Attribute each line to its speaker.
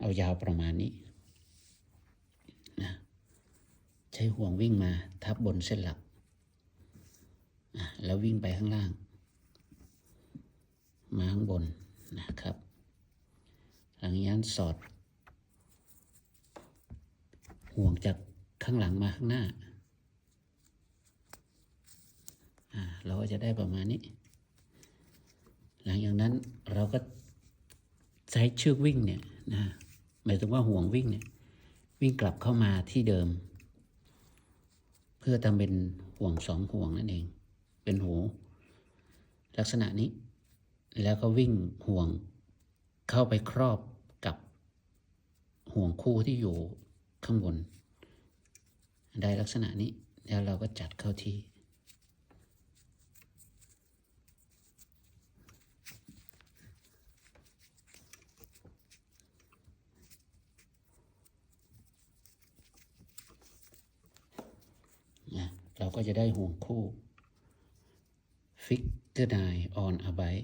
Speaker 1: เอายาวประมาณนี้นะใช้ห่วงวิ่งมาทับบนเส้นหลักแล้ววิ่งไปข้างล่างมาข้างบนนะครับหลังจากนั้นสอดห่วงจากข้างหลังมาข้างหน้าเราก็จะได้ประมาณนี้หลังจากนั้นเราก็ใช้เชือกวิ่งเนี่ยนะหมายถึงว่าห่วงวิ่งเนี่ยวิ่งกลับเข้ามาที่เดิมเพื่อทำเป็นห่วง2ห่วงนั่นเองเป็นหูลักษณะนี้แล้วก็วิ่งห่วงเข้าไปครอบกับห่วงคู่ที่อยู่ข้างบนได้ลักษณะนี้แล้วเราก็จัดเข้าที่เราก็จะได้ห่วงคู่ Figure 9 on a bike